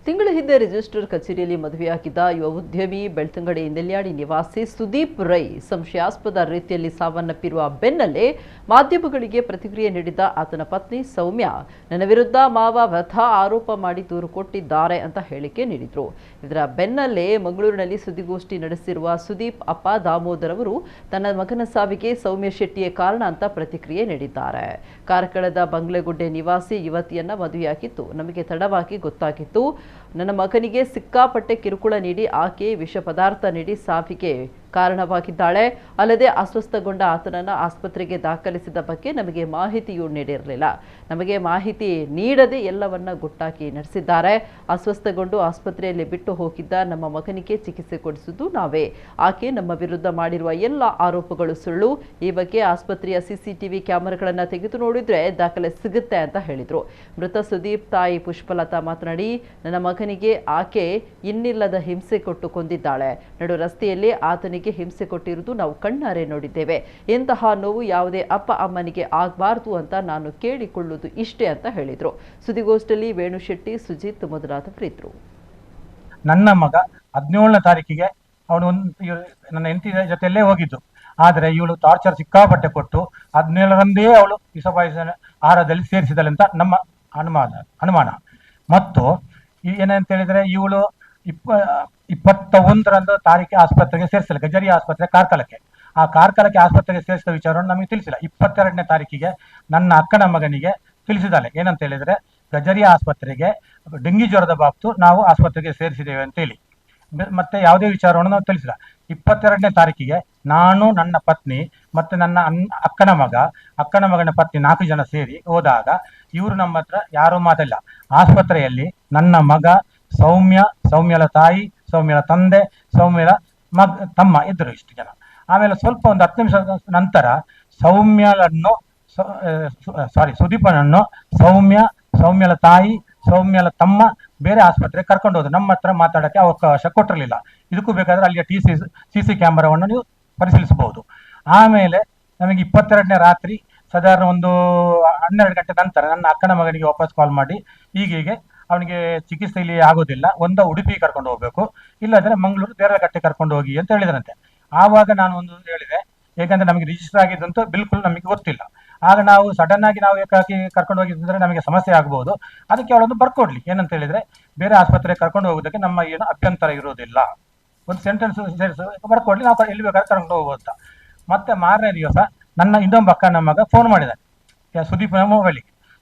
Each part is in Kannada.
ತಿಂಗಳ ಹಿಂದೆ ರಿಜಿಸ್ಟರ್ ಕಚೇರಿಯಲ್ಲಿ ಮದುವೆಯಾಗಿದ್ದ ಯುವ ಉದ್ಯಮಿ ಬೆಳ್ತಂಗಡಿ ನೆಲ್ಯಾಡಿ ನಿವಾಸಿ ಸುದೀಪ್ ರೈ ಸಂಶಯಾಸ್ಪದ ರೀತಿಯಲ್ಲಿ ಸಾವನ್ನಪ್ಪಿರುವ ಬೆನ್ನಲ್ಲೇ ಮಾಧ್ಯಮಗಳಿಗೆ ಪ್ರತಿಕ್ರಿಯೆ ನೀಡಿದ್ದ ಆತನ ಪತ್ನಿ ಸೌಮ್ಯ ನನ್ನ ವಿರುದ್ಧ ಮಾವ ವ್ಯಥ ಆರೋಪ ಮಾಡಿ ದೂರು ಕೊಟ್ಟಿದ್ದಾರೆ ಅಂತ ಹೇಳಿಕೆ ನೀಡಿದ್ರು. ಇದರ ಬೆನ್ನಲ್ಲೇ ಮಂಗಳೂರಿನಲ್ಲಿ ಸುದ್ದಿಗೋಷ್ಠಿ ನಡೆಸಿರುವ ಸುದೀಪ್ ಅಪ್ಪ ದಾಮೋದರ್ ಅವರು ತನ್ನ ಮಗನ ಸಾವಿಗೆ ಸೌಮ್ಯ ಶೆಟ್ಟಿಯೇ ಕಾರಣ ಅಂತ ಪ್ರತಿಕ್ರಿಯೆ ನೀಡಿದ್ದಾರೆ. ಕಾರ್ಕಳದ ಬಂಗ್ಲೆಗುಡ್ಡೆ ನಿವಾಸಿ ಯುವತಿಯನ್ನ ಮದುವೆಯಾಗಿತ್ತು. ನಮಗೆ ತಡವಾಗಿ ಗೊತ್ತಾಗಿತ್ತು. ನನ್ನ ಮಗನಿಗೆ ಸಿಕ್ಕಾಪಟ್ಟೆ ಕಿರುಕುಳ ನೀಡಿ ಆಕೆ ವಿಷ ಪದಾರ್ಥ ನೀಡಿ ಸಾವಿಗೆ ಕಾರಣವಾಗಿದ್ದಾಳೆ. ಅಲ್ಲದೆ ಅಸ್ವಸ್ಥಗೊಂಡ ಆತನನ್ನು ಆಸ್ಪತ್ರೆಗೆ ದಾಖಲಿಸಿದ ಬಗ್ಗೆ ನಮಗೆ ಮಾಹಿತಿಯೂ ನೀಡಿರಲಿಲ್ಲ. ನಮಗೆ ಮಾಹಿತಿ ನೀಡದೆ ಎಲ್ಲವನ್ನ ಗುಟ್ಟಾಕಿ ನಡೆಸಿದ್ದಾರೆ. ಅಸ್ವಸ್ಥಗೊಂಡು ಆಸ್ಪತ್ರೆಯಲ್ಲಿ ಬಿಟ್ಟು ಹೋಗಿದ್ದ ನಮ್ಮ ಮಗನಿಗೆ ಚಿಕಿತ್ಸೆ ಕೊಡಿಸುವುದು ನಾವೇ. ಆಕೆ ನಮ್ಮ ವಿರುದ್ಧ ಮಾಡಿರುವ ಎಲ್ಲ ಆರೋಪಗಳು ಸುಳ್ಳು. ಈ ಬಗ್ಗೆ ಆಸ್ಪತ್ರೆಯ ಸಿಸಿಟಿವಿ ಕ್ಯಾಮೆರಾಗಳನ್ನು ತೆಗೆದು ನೋಡಿದ್ರೆ ದಾಖಲೆ ಸಿಗುತ್ತೆ ಅಂತ ಹೇಳಿದ್ರು. ಮೃತ ಸುದೀಪ್ ತಾಯಿ ಪುಷ್ಪಲತಾ ಮಾತನಾಡಿ, ನನ್ನ ಮಗನಿಗೆ ಆಕೆ ಇನ್ನಿಲ್ಲದ ಹಿಂಸೆ ಕೊಟ್ಟು ಕೊಂದಿದ್ದಾಳೆ. ನಡು ರಸ್ತೆಯಲ್ಲಿ ಆತನಿಗೆ ಹಿಂಸೆ ಕೊಟ್ಟಿರುವುದು ನಾವು ಕಣ್ಣಾರೆ ನೋಡಿದ್ದೇವೆ. ಇಂತಹ ನೋವು ಯಾವುದೇ ಅಪ್ಪ ಅಮ್ಮನಿಗೆ ಆಗಬಾರದು ಅಂತ ನಾನು ಕೇಳಿಕೊಳ್ಳುವುದು ಇಷ್ಟೇ ಅಂತ ಹೇಳಿದ್ರು. ಸುದ್ದಿಗೋಷ್ಠಿಯಲ್ಲಿ ವೇಣು ಶೆಟ್ಟಿ, ಸುಜಿತ್ ಮೊದಲಾದವರಿದ್ದರು. ನನ್ನ ಮಗ 17ನೇ ತಾರೀಕಿಗೆ ಅವನು ನನ್ನ ಹೆಂಡತಿ ಜೊತೆಯಲ್ಲೇ ಹೋಗಿದ್ದು. ಆದರೆ ಇವಳು ಟಾರ್ಚರ್ ಸಿಕ್ಕಾಪಟ್ಟೆ ಕೊಟ್ಟು 17ರಂದೇ ಅವಳು ವಿಷಪಾಯಸ ಆಹಾರದಲ್ಲಿ ಸೇರಿಸಿದಳೆ ಅಂತ ನಮ್ಮ ಅನುಮಾನ. ಮತ್ತು ಏನಂತ ಹೇಳಿದ್ರೆ ಇವಳು 21ರಂದು ತಾರೀಕಿಗೆ ಆಸ್ಪತ್ರೆಗೆ ಸೇರಿಸಿಲ್ಲ. ಗಜರಿ ಆಸ್ಪತ್ರೆ ಕಾರ್ಕಳಕ್ಕೆ. ಆ ಕಾರ್ಕಳಕ್ಕೆ ಆಸ್ಪತ್ರೆಗೆ ಸೇರಿಸಿದ ವಿಚಾರವನ್ನು ನಮಗೆ ತಿಳಿಸಿಲ್ಲ. 22ನೇ ತಾರೀಕಿಗೆ ನನ್ನ ಅಕ್ಕನ ಮಗನಿಗೆ ತಿಳಿಸಿದಾಳೆ. ಏನಂತ ಹೇಳಿದ್ರೆ ಗಜರಿ ಆಸ್ಪತ್ರೆಗೆ ಡೆಂಗಿ ಜ್ವರದ ಬಾಬ್ತು ನಾವು ಆಸ್ಪತ್ರೆಗೆ ಸೇರಿಸಿದ್ದೇವೆ ಅಂತೇಳಿ. ಮತ್ತೆ ಯಾವುದೇ ವಿಚಾರವನ್ನು ನಾವು ತಿಳಿಸಿಲ್ಲ. 22ನೇ ತಾರೀಕಿಗೆ ನಾನು, ನನ್ನ ಪತ್ನಿ ಮತ್ತೆ ನನ್ನ ಅಕ್ಕನ ಮಗನ ಪತ್ನಿ 4 ಜನ ಸೇರಿ ಹೋದಾಗ ಇವರು ನಮ್ಮ ಹತ್ರ ಯಾರೂ ಮಾತಿಲ್ಲ. ಆಸ್ಪತ್ರೆಯಲ್ಲಿ ನನ್ನ ಮಗ, ಸೌಮ್ಯಳ ತಾಯಿ, ಸೌಮ್ಯಳ ತಂದೆ, ಸೌಮ್ಯಳ ತಮ್ಮ ಇದ್ದರು. ಇಷ್ಟು ಜನ. ಆಮೇಲೆ ಸ್ವಲ್ಪ ಒಂದು 10 ನಿಮಿಷ ನಂತರ ಸುದೀಪನನ್ನು ಸೌಮ್ಯಳ ತಾಯಿ, ಸೌಮ್ಯಳ ತಮ್ಮ ಬೇರೆ ಆಸ್ಪತ್ರೆಗೆ ಕರ್ಕೊಂಡು ಹೋದ್ರು. ನಮ್ಮ ಹತ್ರ ಮಾತಾಡೋಕ್ಕೆ ಅವಕಾಶ ಕೊಟ್ಟಿರಲಿಲ್ಲ. ಇದಕ್ಕೂ ಬೇಕಾದ್ರೆ ಅಲ್ಲಿಯ ಸಿಸಿ ಕ್ಯಾಮರಾವನ್ನು ನೀವು ಪರಿಶೀಲಿಸಬಹುದು. ಆಮೇಲೆ ನಮಗೆ 22ನೇ ರಾತ್ರಿ ಸಾಧಾರಣ ಒಂದು 12 ಗಂಟೆ ನಂತರ ನನ್ನ ಅಕ್ಕನ ಮಗನಿಗೆ ವಾಪಸ್ ಕಾಲ್ ಮಾಡಿ ಹೀಗೆ ಅವನಿಗೆ ಚಿಕಿತ್ಸೆ ಇಲ್ಲಿ ಆಗೋದಿಲ್ಲ, ಒಂದು ಉಡುಪಿ ಕರ್ಕೊಂಡು ಹೋಗ್ಬೇಕು, ಇಲ್ಲಾಂದ್ರೆ ಮಂಗಳೂರು ದೇರಳಕಟ್ಟೆ ಕರ್ಕೊಂಡು ಹೋಗಿ ಅಂತ ಹೇಳಿದ್ರಂತೆ. ಆವಾಗ ನಾನು ಒಂದು ಹೇಳಿದೆ, ಏಕೆಂದ್ರೆ ನಮಗೆ ರಿಜಿಸ್ಟರ್ ಆಗಿದ್ದಂತೂ ಬಿಲ್ಕುಲ್ ನಮಗೆ ಗೊತ್ತಿಲ್ಲ. ಆಗ ನಾವು ಸಡನ್ ಆಗಿ ನಾವು ಏಕಾಕಿ ಕರ್ಕೊಂಡು ಹೋಗಿದ್ರೆ ನಮಗೆ ಸಮಸ್ಯೆ ಆಗ್ಬಹುದು. ಅದಕ್ಕೆ ಅವಳೊಂದು ಬರ್ಕೊಡ್ಲಿ, ಏನಂತ ಹೇಳಿದ್ರೆ ಬೇರೆ ಆಸ್ಪತ್ರೆಗೆ ಕರ್ಕೊಂಡು ಹೋಗೋದಕ್ಕೆ ನಮ್ಮ ಏನು ಅಭ್ಯಂತರ ಇರೋದಿಲ್ಲ, ಒಂದು ಸೆಂಟೆನ್ಸ್ ಬರ್ಕೊಡ್ಲಿ, ನಾವು ಎಲ್ಲಿ ಬೇಕಾದ್ರೆ ಕರ್ಕೊಂಡು ಹೋಗ್ಬೋದು ಅಂತ. ಮತ್ತೆ ಮಾರನೇ ದಿವಸ ನನ್ನ ಇನ್ನೊಬ್ಬ ಅಕ್ಕನ ಮಗ ಫೋನ್ ಮಾಡಿದ್ದಾನೆ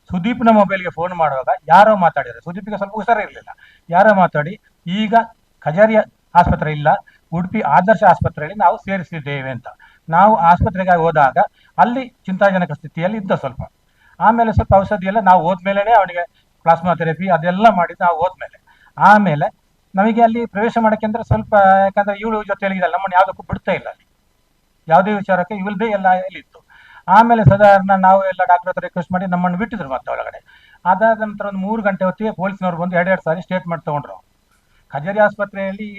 ಸುದೀಪ್ನ ಮೊಬೈಲ್ಗೆ ಫೋನ್ ಮಾಡುವಾಗ ಯಾರೋ ಮಾತಾಡಿದ್ದಾರೆ. ಸುದೀಪಿಗೆ ಸ್ವಲ್ಪ ಹುಷಾರಿರಲಿಲ್ಲ. ಯಾರೋ ಮಾತಾಡಿ ಈಗ ಖಜಾರಿ ಆಸ್ಪತ್ರೆ ಇಲ್ಲ, ಉಡುಪಿ ಆದರ್ಶ ಆಸ್ಪತ್ರೆಯಲ್ಲಿ ನಾವು ಸೇರಿಸಿದ್ದೇವೆ ಅಂತ. ನಾವು ಆಸ್ಪತ್ರೆಗೆ ಹೋದಾಗ ಅಲ್ಲಿ ಚಿಂತಾಜನಕ ಸ್ಥಿತಿಯಲ್ಲಿ ಇದ್ದ ಸ್ವಲ್ಪ. ಆಮೇಲೆ ಸ್ವಲ್ಪ ಔಷಧಿ ಎಲ್ಲ ನಾವು ಹೋದ್ಮೇಲೆ ಅವನಿಗೆ ಪ್ಲಾಸ್ಮಾ ಥೆರಪಿ ಅದೆಲ್ಲ ಮಾಡಿದ್ದು ನಾವು ಹೋದ್ಮೇಲೆ. ಆಮೇಲೆ ನಮಗೆ ಅಲ್ಲಿ ಪ್ರವೇಶ ಮಾಡೋಕ್ಕೆ ಅಂದ್ರೆ ಸ್ವಲ್ಪ, ಯಾಕಂದ್ರೆ ಇವಳು ಜೊತೆಯಲ್ಲಿ ಇದಲ್ಲ, ನಮ್ಮನ್ನು ಯಾವುದಕ್ಕೂ ಬಿಡ್ತಾ ಇಲ್ಲ. ಅಲ್ಲಿ ಯಾವುದೇ ವಿಚಾರಕ್ಕೆ ಇವಳದೇ ಎಲ್ಲ ಇಲ್ಲಿತ್ತು. ಆಮೇಲೆ ಸಾಧಾರಣ ನಾವು ಎಲ್ಲ ಡಾಕ್ಟರ್ ಹತ್ರ ರಿಕ್ವೆಸ್ಟ್ ಮಾಡಿ ನಮ್ಮನ್ನು ಬಿಟ್ಟಿದ್ರು ಮತ್ತೆ ಒಳಗಡೆ. ಅದಾದ ನಂತರ ಒಂದು 3 ಗಂಟೆ ಹೊತ್ತಿಗೆ ಪೊಲೀಸ್ನವ್ರು ಬಂದು 2 ಸಾರಿ ಸ್ಟೇಟ್ಮೆಂಟ್ ತಗೊಂಡ್ರು. ಖಜಾರಿ ಆಸ್ಪತ್ರೆಯಲ್ಲಿ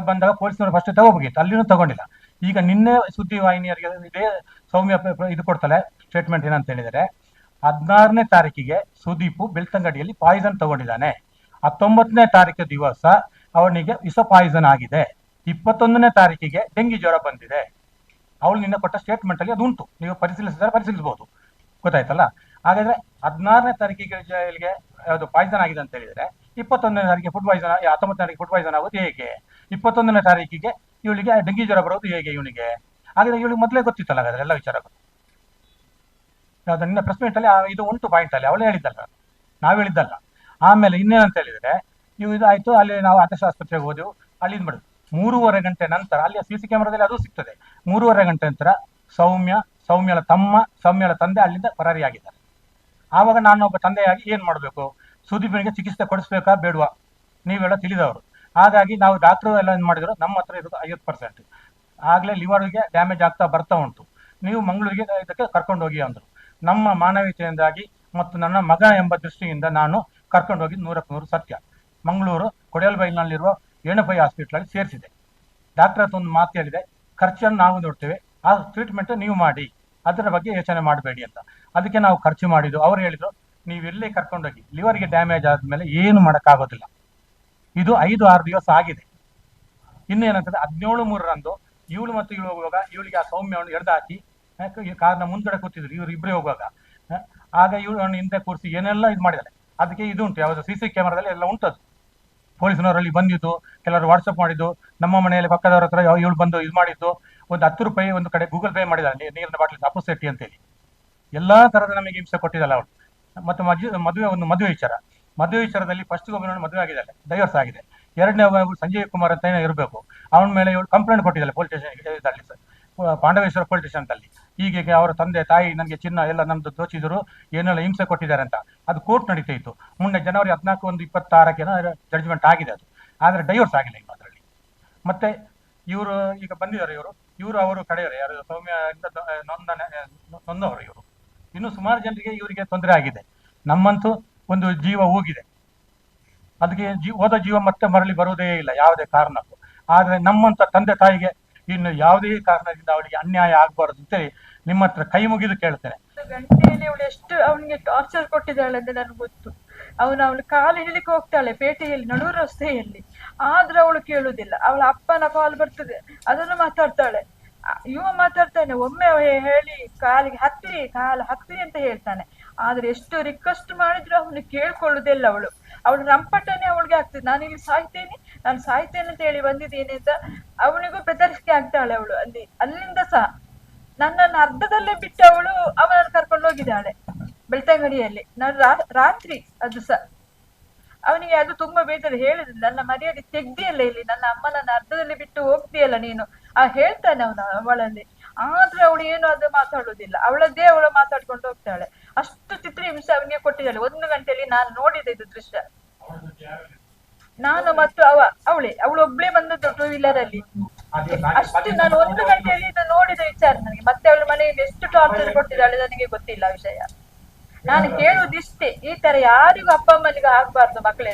ಬಂದಾಗ ಪೊಲೀಸ್ನವ್ರು ಫಸ್ಟ್ ತಗೋಬೇಕಿತ್ತು, ಅಲ್ಲಿನೂ ತಗೊಂಡಿಲ್ಲ. ಈಗ ನಿನ್ನೆ ಸುದ್ದಿ ವಾಹಿನಿಯರಿಗೆ ಇದೇ ಸೌಮ್ಯ ಇದು ಕೊಡ್ತಾಳೆ ಸ್ಟೇಟ್ಮೆಂಟ್. ಏನಂತ ಹೇಳಿದರೆ 16ನೇ ತಾರೀಕಿಗೆ ಸುದೀಪು ಬೆಳ್ತಂಗಡಿಯಲ್ಲಿ ಪಾಯ್ಸನ್ ತಗೊಂಡಿದ್ದಾನೆ. 19ನೇ ತಾರೀಕು ದಿವಸ ಅವನಿಗೆ ವಿಷ ಪಾಯ್ಸನ್ ಆಗಿದೆ. 21ನೇ ತಾರೀಕಿಗೆ ಡೆಂಗಿ ಜ್ವರ ಬಂದಿದೆ. ಅವಳು ನಿನ್ನೆ ಕೊಟ್ಟ ಸ್ಟೇಟ್ಮೆಂಟ್ ಅಲ್ಲಿ ಅದು ಉಂಟು, ನೀವು ಪರಿಶೀಲಿಸಬಹುದು. ಗೊತ್ತಾಯ್ತಲ್ಲ. ಹಾಗಾದ್ರೆ 16ನೇ ತಾರೀಕಿಗೆ ಯಾವುದು ಪಾಯ್ಸನ್ ಆಗಿದೆ ಅಂತ ಹೇಳಿದ್ರೆ 21ನೇ ತಾರೀಕಿಗೆ ಫುಡ್ ಪಾಯ್ಸನ್, 19ನೇ ತಾರೀಕಿಗೆ ಫುಡ್ ಪಾಯ್ಸನ್ ಆಗೋದು ಹೇಗೆ? 21ನೇ ತಾರೀಕಿಗೆ ಇವಳಿಗೆ ಡೆಂಗಿ ಜ್ವರ ಬರೋದು ಹೇಗೆ ಇವನಿಗೆ? ಹಾಗಾದ್ರೆ ಇವಳಿಗೆ ಮೊದಲೇ ಗೊತ್ತಿತ್ತಲ್ಲ ಹಾಗಾದ್ರೆ ಎಲ್ಲ ವಿಚಾರ. ಯಾವ್ದು ನಿನ್ನ ಪ್ರೆಸ್ ಮೀಟ್ ಅಲ್ಲಿ ಇದು ಉಂಟು ಪಾಯಿಂಟ್ ಅಲ್ಲಿ ಅವಳು ಹೇಳಿದ್ದಲ್ಲ, ನಾವು ಹೇಳಿದ್ದಲ್ಲ. ಆಮೇಲೆ ಇನ್ನೇನಂತ ಹೇಳಿದ್ರೆ ನೀವು ಇದಾಯ್ತು, ಅಲ್ಲಿ ನಾವು ಆದರ್ಶ ಆಸ್ಪತ್ರೆಗೆ ಹೋದೆವು. ಅಲ್ಲಿಂದ ಮಾಡುದು 3:30 ಗಂಟೆ ನಂತರ ಅಲ್ಲಿ ಸಿಸಿ ಕ್ಯಾಮರಾದಲ್ಲಿ ಅದು ಸಿಗ್ತದೆ. 3:30 ಗಂಟೆ ನಂತರ ಸೌಮ್ಯಳ ತಮ್ಮ, ಸೌಮ್ಯಳ ತಂದೆ ಅಲ್ಲಿಂದ ಪರಾರಿಯಾಗಿದ್ದಾರೆ. ಆವಾಗ ನಾನು ಒಬ್ಬ ತಂದೆಯಾಗಿ ಏನ್ ಮಾಡಬೇಕು? ಸುದೀಪನಿಗೆ ಚಿಕಿತ್ಸೆ ಕೊಡಿಸ್ಬೇಕಾ ಬೇಡವಾ? ನೀವೆಲ್ಲ ತಿಳಿದವರು. ಹಾಗಾಗಿ ನಾವು ಡಾಕ್ಟರ್ ಎಲ್ಲ ಏನ್ ಮಾಡಿದ್ರು, ನಮ್ಮ ಹತ್ರ ಇರೋದು 50%. ಆಗ್ಲೇ ಲಿವರ್ಗೆ ಡ್ಯಾಮೇಜ್ ಆಗ್ತಾ ಬರ್ತಾ ಉಂಟು, ನೀವು ಮಂಗಳೂರಿಗೆ ಇದಕ್ಕೆ ಕರ್ಕೊಂಡು ಹೋಗಿ ಅಂದ್ರು. ನಮ್ಮ ಮಾನವೀಯತೆಯಿಂದಾಗಿ ಮತ್ತು ನನ್ನ ಮಗ ಎಂಬ ದೃಷ್ಟಿಯಿಂದ ನಾನು ಕರ್ಕೊಂಡು ಹೋಗಿ 100ಕ್ಕೆ 100 ಸತ್ಯ. ಮಂಗಳೂರು ಕೊಡೆಯಲ್ಬೈಲ್ನಲ್ಲಿರುವ ಏಣಪೈ ಹಾಸ್ಪಿಟಲ್ ಅಲ್ಲಿ ಸೇರಿಸಿದೆ. ಡಾಕ್ಟರ್ ಹತ್ರ ಒಂದು ಮಾತು ಹೇಳಿದೆ, ಖರ್ಚನ್ನು ನಾವು ನೋಡ್ತೇವೆ, ಆ ಟ್ರೀಟ್ಮೆಂಟ್ ನೀವು ಮಾಡಿ, ಅದರ ಬಗ್ಗೆ ಯೋಚನೆ ಮಾಡಬೇಡಿ ಅಂತ. ಅದಕ್ಕೆ ನಾವು ಖರ್ಚು ಮಾಡಿದ್ದು. ಅವ್ರು ಹೇಳಿದ್ರು, ನೀವು ಎಲ್ಲೇ ಕರ್ಕೊಂಡೋಗಿ ಲಿವರ್ಗೆ ಡ್ಯಾಮೇಜ್ ಆದ್ಮೇಲೆ ಏನು ಮಾಡೋಕ್ಕಾಗೋದಿಲ್ಲ, ಇದು 5-6 ದಿವಸ ಆಗಿದೆ. ಇನ್ನೇನಂತಂದ್ರೆ 17/3ರಂದು ಇವಳು ಮತ್ತು ಇವಳು ಹೋಗುವಾಗ ಇವಳಿಗೆ ಆ ಸೌಮ್ಯವನ್ನು ಎಳ್ದು ಹಾಕಿ ಕಾರ್ನ ಮುಂದ್ಗಡೆ ಕೂತಿದ್ರು ಇವ್ರು ಇಬ್ಬರೇ ಹೋಗುವಾಗ. ಆಗ ಇವಳನ್ನು ಹಿಂದೆ ಕೂರಿಸಿ ಏನೆಲ್ಲ ಇದು ಮಾಡಿದಾಳೆ. ಅದಕ್ಕೆ ಇದು ಉಂಟು, ಯಾವುದು CC ಕ್ಯಾಮರಾದಲ್ಲಿ ಎಲ್ಲ ಉಂಟದು. ಪೊಲೀಸ್ನವರಲ್ಲಿ ಬಂದಿದ್ದು, ಕೆಲವರು ವಾಟ್ಸಪ್ ಮಾಡಿದ್ದು, ನಮ್ಮ ಮನೆಯಲ್ಲಿ ಪಕ್ಕದವರ ಹತ್ರ ಇವಳು ಬಂದು ಇದು ಮಾಡಿದ್ದು, ಒಂದು 10 ರೂಪಾಯಿ ಒಂದು ಕಡೆ ಗೂಗಲ್ ಪೇ ಮಾಡಿದಾಳೆ ನೀರಿನ ಬಾಟ್ಲಿ ಅಪ್ಪು ಶೆಟ್ಟಿ ಅಂತೇಳಿ. ಎಲ್ಲಾ ತರದ ನಮಗೆ ಹಿಂಸೆ ಕೊಟ್ಟಿದ್ದಾಳೆ ಅವಳು. ಮತ್ತೆ ಮದುವೆ ವಿಚಾರದಲ್ಲಿ ಫಸ್ಟ್ ಒಬ್ಬನನ್ನು ಮದುವೆ ಆಗಿದ್ದಾಳೆ, ಡೈವರ್ಸ್ ಆಗಿದೆ. ಎರಡನೇ ಸಂಜಯ್ ಕುಮಾರ್ ಅಂತ ಇರಬೇಕು, ಅವನ ಮೇಲೆ ಇವಳು ಕಂಪ್ಲೇಂಟ್ ಕೊಟ್ಟಿದ್ದಾಳೆ police station, Pandaveshwara police station ಅಲ್ಲಿ. ಹೀಗೆ ಅವರ ತಂದೆ ತಾಯಿ ನನಗೆ ಚಿನ್ನ ಎಲ್ಲ ನಮ್ದು ದೋಚಿದ್ರು, ಏನೆಲ್ಲ ಹಿಂಸೆ ಕೊಟ್ಟಿದ್ದಾರೆ ಅಂತ. ಅದು ಕೋರ್ಟ್ ನಡೀತಾ ಇತ್ತು. ಮೊನ್ನೆ ಜನವರಿ 14/1/26ಕ್ಕೆ ಜಡ್ಜ್ಮೆಂಟ್ ಆಗಿದೆ ಅದು. ಆದ್ರೆ ಡೈವರ್ಸ್ ಆಗಿಲ್ಲ ಇನ್ನು ಅದರಲ್ಲಿ. ಮತ್ತೆ ಇವರು ಈಗ ಬಂದಿದ್ದಾರೆ, ಇವರು ಅವರು ಕಡೆಯವರು ಯಾರು ಸೌಮ್ಯ ನೊಂದವರು ಇವರು. ಇನ್ನು ಸುಮಾರು ಜನರಿಗೆ ಇವರಿಗೆ ತೊಂದರೆ ಆಗಿದೆ. ನಮ್ಮಂತೂ ಒಂದು ಜೀವ ಹೋಗಿದೆ, ಅದಕ್ಕೆ ಹೋದ ಜೀವ ಮತ್ತೆ ಮರಳಿ ಬರುವುದೇ ಇಲ್ಲ ಯಾವುದೇ ಕಾರಣಕ್ಕೂ. ಆದ್ರೆ ನಮ್ಮಂತ ತಂದೆ ತಾಯಿಗೆ ಇನ್ನು ಯಾವುದೇ ಕಾರಣದಿಂದ ಅವಳಿಗೆ ಅನ್ಯಾಯ ಆಗ್ಬಾರ್ದು ಅಂತೇಳಿ ನಿಮ್ಮ ಹತ್ರ ಕೈ ಮುಗಿದು ಕೇಳ್ತೇನೆ. ಗಂಟೆಯಲ್ಲಿ ಅವಳು ಎಷ್ಟು ಅವನಿಗೆ ಟಾರ್ಚರ್ ಕೊಟ್ಟಿದ್ದಾಳೆ ಅಂತ ನನಗೆ ಗೊತ್ತು. ಅವಳು ಕಾಲು ಹಿಡಿಲಿಕ್ಕೆ ಹೋಗ್ತಾಳೆ ಪೇಟೆಯಲ್ಲಿ, ನಡು ರಸ್ತೆಯಲ್ಲಿ, ಆದ್ರೆ ಅವಳು ಕೇಳುವುದಿಲ್ಲ. ಅವಳ ಅಪ್ಪನ ಕಾಲ್ ಬರ್ತದೆ, ಅದನ್ನು ಮಾತಾಡ್ತಾಳೆ. ಇವ ಮಾತಾಡ್ತಾನೆ, ಒಮ್ಮೆ ಹೇಳಿ ಕಾಲು ಹತ್ತಿರಿ ಅಂತ ಹೇಳ್ತಾನೆ. ಆದ್ರೆ ಎಷ್ಟು ರಿಕ್ವೆಸ್ಟ್ ಮಾಡಿದ್ರು ಅವನು ಕೇಳ್ಕೊಳ್ಳುದಿಲ್ಲ. ಅವಳು ರಂಪಟನೆ ಅವಳಿಗೆ ಆಗ್ತದೆ. ನಾನು ಸಾಯ್ತೇನೆ ಅಂತ ಹೇಳಿ ಬಂದಿದ್ದೇನೆ ಅಂತ ಅವನಿಗೂ ಬೆದರಿಕೆ ಆಗ್ತಾಳೆ ಅವಳು. ಅಲ್ಲಿಂದ ಸಹ ನನ್ನನ್ನು ಅರ್ಧದಲ್ಲೇ ಬಿಟ್ಟು ಅವನನ್ನು ಕರ್ಕೊಂಡು ಹೋಗಿದ್ದಾಳೆ ಬೆಳ್ತಂಗಡಿಯಲ್ಲಿ. ನಾನು ರಾತ್ರಿ ಅದು ಸಹ ಅವನಿಗೆ ಅದು ತುಂಬಾ ಬೇಜಾರು. ಹೇಳಿದ್ರು, ನನ್ನ ಮರ್ಯಾದೆ ತೆಗ್ದಿಯಲ್ಲ ಇಲ್ಲಿ, ನನ್ನ ಅಮ್ಮನನ್ನ ಅರ್ಧದಲ್ಲಿ ಬಿಟ್ಟು ಹೋಗ್ತೀಯಲ್ಲ ನೀನು ಹೇಳ್ತಾನೆ ಅವಳಲ್ಲಿ. ಆದ್ರೆ ಅವಳು ಏನು ಅದು ಮಾತಾಡುದಿಲ್ಲ, ಅವಳದ್ದೇ ಅವಳು ಮಾತಾಡ್ಕೊಂಡು ಹೋಗ್ತಾಳೆ. ಅಷ್ಟು ಚಿತ್ರಹಿಂಸೆ ಅವನಿಗೆ ಕೊಟ್ಟಿದ್ದಾಳೆ. 1 ಗಂಟೆಯಲ್ಲಿ ನಾನು ನೋಡಿದೆ ಇದು ದೃಶ್ಯ. ನಾನು ಮತ್ತು ಅವಳು ಒಬ್ಳೇ ಬಂದದ್ದು 2 ವೀಲರ್ ಅಲ್ಲಿ. ಅಷ್ಟು ನಾನು 1 ಗಂಟೆಯಲ್ಲಿ ಇದು ನೋಡಿದ ವಿಚಾರ ನನಗೆ. ಮತ್ತೆ ಅವಳ ಮನೆಯಲ್ಲಿ ಎಷ್ಟು ಟಾರ್ಚರ್ ಕೊಟ್ಟಿದ್ದಾಳೆ ನನಗೆ ಗೊತ್ತಿಲ್ಲ ವಿಷಯ. ನಾನು ಕೇಳುವುದಿಷ್ಟೇ, ಈ ತರ ಯಾರಿಗೂ ಅಪ್ಪ ಅಮ್ಮನಿಗೂ ಆಗ್ಬಾರ್ದು ಮಕ್ಕಳೇ.